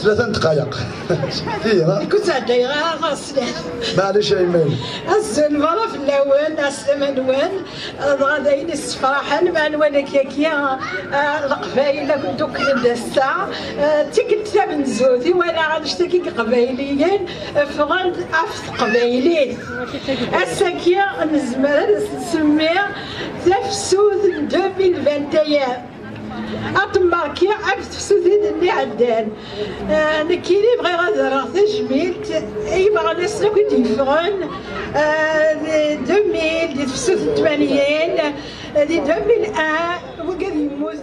3 دقائق. كنت عدايغا غاسلة معليش يا ايمان. الزنفرة في اللون اسلم نوان غاداين السفراحل مع نوانك ياكيا القبايله كنتو كندسا تيكت من زوتي وانا غنشتكي قبايليين فغان عفت قبايلين الساكيا نزمر نسميها تفسود 2021 أطماكي عرفت فسودين اللي عدان نكيني بغي غادرة تجميلت أي بغا ناس كنت يفغن 2000 دي فسود 80 دي 2001 وقاد يموت